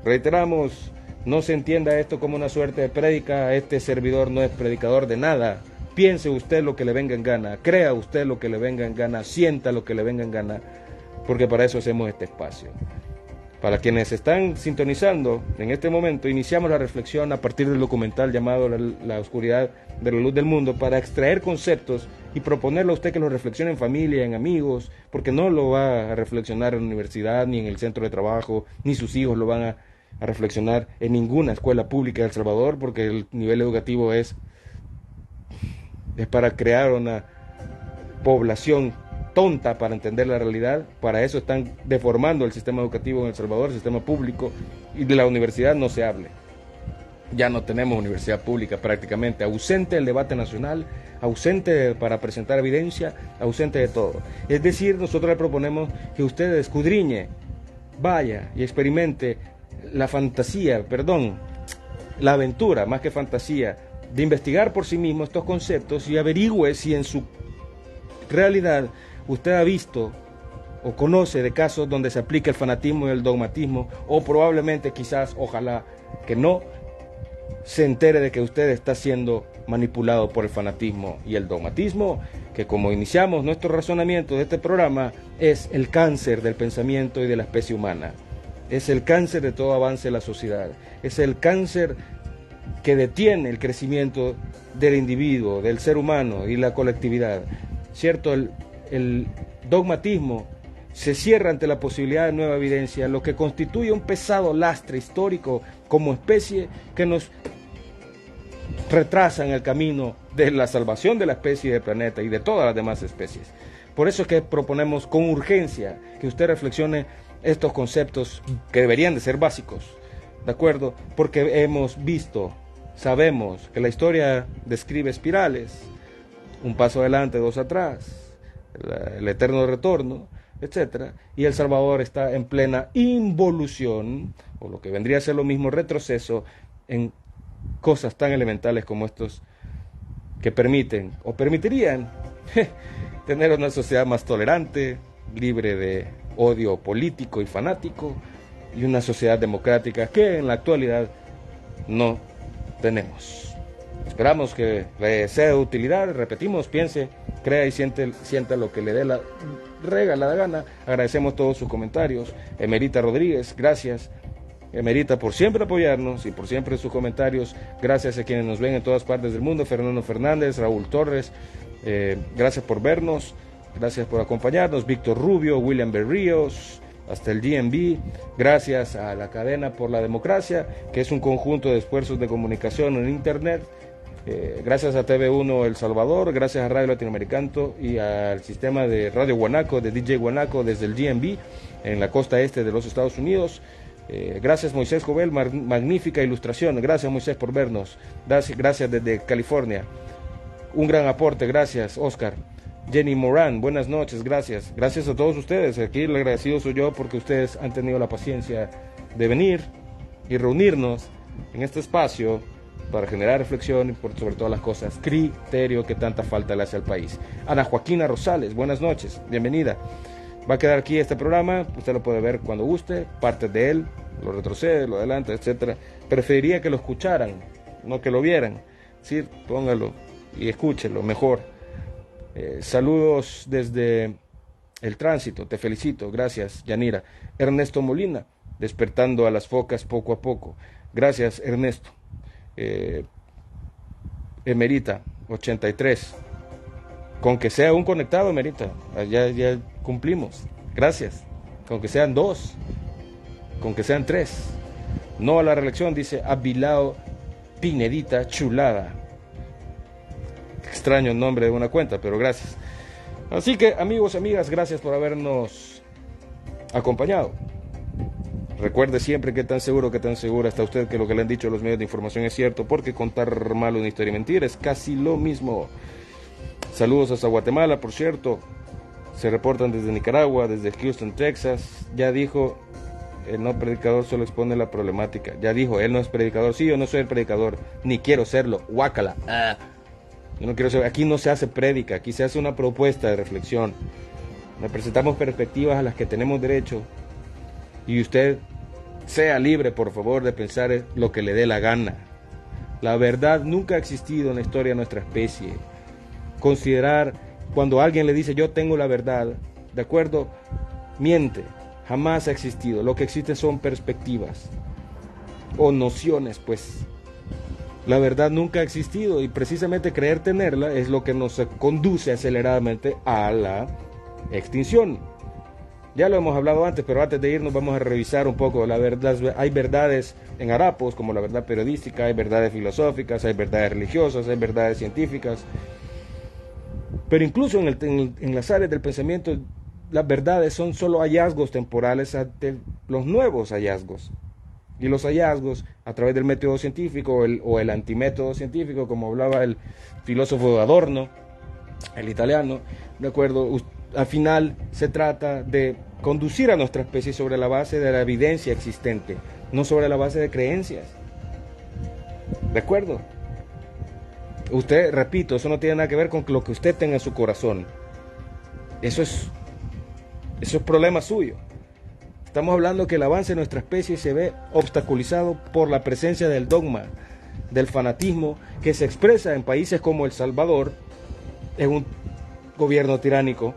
Reiteramos, no se entienda esto como una suerte de prédica. Este servidor no es predicador de nada. Piense usted lo que le venga en gana, crea usted lo que le venga en gana, sienta lo que le venga en gana, porque para eso hacemos este espacio. Para quienes están sintonizando, en este momento iniciamos la reflexión a partir del documental llamado La oscuridad de la luz del mundo, para extraer conceptos y proponerle a usted que lo reflexione en familia, en amigos, porque no lo va a reflexionar en la universidad, ni en el centro de trabajo, ni sus hijos lo van a reflexionar en ninguna escuela pública de El Salvador, porque el nivel educativo es para crear una población tonta para entender la realidad. Para eso están deformando el sistema educativo en El Salvador, el sistema público, y de la universidad no se hable. Ya no tenemos universidad pública prácticamente, ausente del debate nacional, ausente para presentar evidencia, ausente de todo. Es decir, nosotros le proponemos que usted escudriñe, vaya y experimente la aventura, más que fantasía, de investigar por sí mismo estos conceptos y averigüe si en su realidad usted ha visto o conoce de casos donde se aplica el fanatismo y el dogmatismo, o probablemente, quizás, ojalá que no, se entere de que usted está siendo manipulado por el fanatismo y el dogmatismo, que, como iniciamos nuestro razonamiento de este programa, es el cáncer del pensamiento y de la especie humana. Es el cáncer de todo avance de la sociedad. Es el cáncer que detiene el crecimiento del individuo, del ser humano y la colectividad. ¿Cierto? El dogmatismo se cierra ante la posibilidad de nueva evidencia, lo que constituye un pesado lastre histórico como especie que nos retrasa en el camino de la salvación de la especie y del planeta y de todas las demás especies. Por eso es que proponemos con urgencia que usted reflexione estos conceptos que deberían de ser básicos, ¿de acuerdo? Porque hemos visto, sabemos que la historia describe espirales, un paso adelante, dos atrás, el eterno retorno, etcétera, y El Salvador está en plena involución, o lo que vendría a ser lo mismo, retroceso, en cosas tan elementales como estos que permiten, o permitirían, tener una sociedad más tolerante, libre de odio político y fanático, y una sociedad democrática que en la actualidad no tenemos. Esperamos que le sea de utilidad, repetimos, piense, crea y sienta lo que le dé la regalada gana. Agradecemos todos sus comentarios. Emerita Rodríguez, gracias. Emerita, por siempre apoyarnos y por siempre sus comentarios. Gracias a quienes nos ven en todas partes del mundo. Fernando Fernández, Raúl Torres, gracias por vernos, gracias por acompañarnos. Víctor Rubio, William Berríos, hasta el DMV. Gracias a la Cadena por la Democracia, que es un conjunto de esfuerzos de comunicación en Internet. Gracias a TV1 El Salvador, gracias a Radio Latinoamericano y al sistema de Radio Guanaco, de DJ Guanaco desde el DMV en la costa este de los Estados Unidos. Gracias Moisés Jovel, magnífica ilustración. Gracias Moisés por vernos. Gracias desde California. Un gran aporte, gracias Oscar. Jenny Morán, buenas noches, gracias. Gracias a todos ustedes. Aquí el agradecido soy yo porque ustedes han tenido la paciencia de venir y reunirnos en este espacio para generar reflexión y por sobre todas las cosas, criterio que tanta falta le hace al país. Ana Joaquina Rosales, buenas noches, bienvenida. Va a quedar aquí este programa, usted lo puede ver cuando guste, parte de él, lo retrocede, lo adelanta, etcétera. Preferiría que lo escucharan, no que lo vieran. Sí, póngalo y escúchelo mejor. Saludos desde el tránsito, te felicito, gracias Yanira. Ernesto Molina, despertando a las focas poco a poco. Gracias Ernesto. Emerita 83, con que sea un conectado, Emerita, ya cumplimos, gracias, con que sean 2, con que sean 3, no a la reelección, dice Abilao Pinedita Chulada, extraño el nombre de una cuenta, pero gracias. Así que amigos, amigas, gracias por habernos acompañado. Recuerde siempre que tan seguro, que tan segura está usted que lo que le han dicho los medios de información es cierto, porque contar mal una historia y mentir es casi lo mismo. Saludos hasta Guatemala, por cierto. Se reportan desde Nicaragua, desde Houston, Texas. Ya dijo, el no predicador solo expone la problemática. Ya dijo, él no es predicador. Sí, yo no soy el predicador, ni quiero serlo. Guácala. Yo no quiero ser. Aquí no se hace prédica, aquí se hace una propuesta de reflexión. Representamos perspectivas a las que tenemos derecho. Y usted sea libre, por favor, de pensar lo que le dé la gana. La verdad nunca ha existido en la historia de nuestra especie. Considerar cuando alguien le dice yo tengo la verdad, ¿de acuerdo? Miente, jamás ha existido. Lo que existe son perspectivas o nociones, pues. La verdad nunca ha existido y precisamente creer tenerla es lo que nos conduce aceleradamente a la extinción. Ya lo hemos hablado antes, pero antes de irnos vamos a revisar un poco la verdad. Hay verdades en harapos, como la verdad periodística, hay verdades filosóficas, hay verdades religiosas, hay verdades científicas. Pero incluso en las áreas del pensamiento, las verdades son solo hallazgos temporales ante los nuevos hallazgos. Y los hallazgos, a través del método científico o el antimétodo científico, como hablaba el filósofo Adorno, el italiano, ¿de acuerdo? Al final se trata de conducir a nuestra especie sobre la base de la evidencia existente, no sobre la base de creencias. ¿De acuerdo? Usted, repito, eso no tiene nada que ver con lo que usted tenga en su corazón. Eso es problema suyo. Estamos hablando que el avance de nuestra especie se ve obstaculizado por la presencia del dogma, del fanatismo que se expresa en países como El Salvador, gobierno tiránico,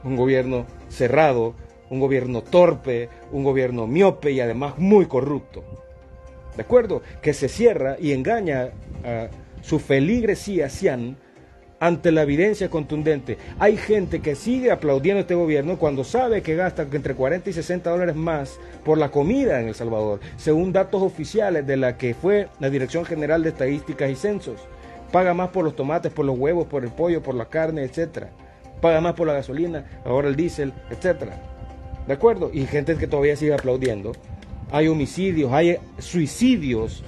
un gobierno cerrado, un gobierno torpe, un gobierno miope y además muy corrupto. ¿De acuerdo? Que se cierra y engaña a su feligresía cian ante la evidencia contundente. Hay gente que sigue aplaudiendo a este gobierno cuando sabe que gasta entre 40 y 60 dólares más por la comida en El Salvador, según datos oficiales de la que fue la Dirección General de Estadísticas y Censos. Paga más por los tomates, por los huevos, por el pollo, por la carne, etcétera. Paga más por la gasolina, ahora el diésel, etcétera. ¿De acuerdo? Y gente que todavía sigue aplaudiendo. Hay homicidios, hay suicidios,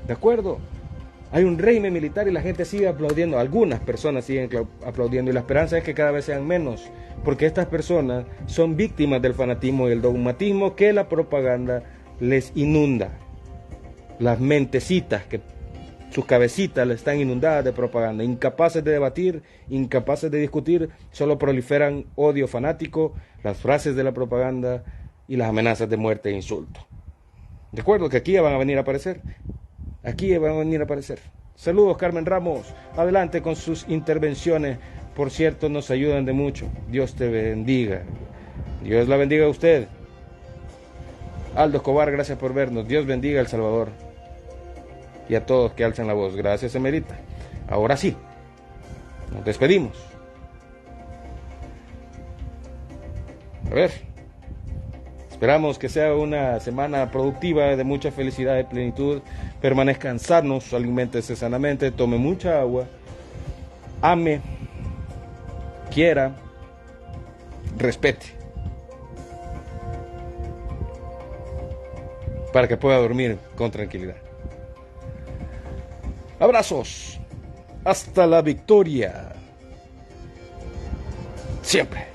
¿de acuerdo? Hay un régimen militar y la gente sigue aplaudiendo. Algunas personas siguen aplaudiendo y la esperanza es que cada vez sean menos, porque estas personas son víctimas del fanatismo y el dogmatismo que la propaganda les inunda. Las mentecitas, que sus cabecitas le están inundadas de propaganda, incapaces de debatir, incapaces de discutir, solo proliferan odio fanático, las frases de la propaganda y las amenazas de muerte e insulto. De acuerdo que aquí van a venir a aparecer. Aquí van a venir a aparecer. Saludos, Carmen Ramos. Adelante con sus intervenciones. Por cierto, nos ayudan de mucho. Dios te bendiga. Dios la bendiga a usted. Aldo Escobar, gracias por vernos. Dios bendiga a El Salvador. Y a todos que alzan la voz. Gracias, Emerita. Ahora sí, nos despedimos. A ver. Esperamos que sea una semana productiva, de mucha felicidad y plenitud. Permanezcan sanos, aliméntese sanamente, tome mucha agua, ame, quiera, respete, para que pueda dormir con tranquilidad. Abrazos, hasta la victoria, siempre.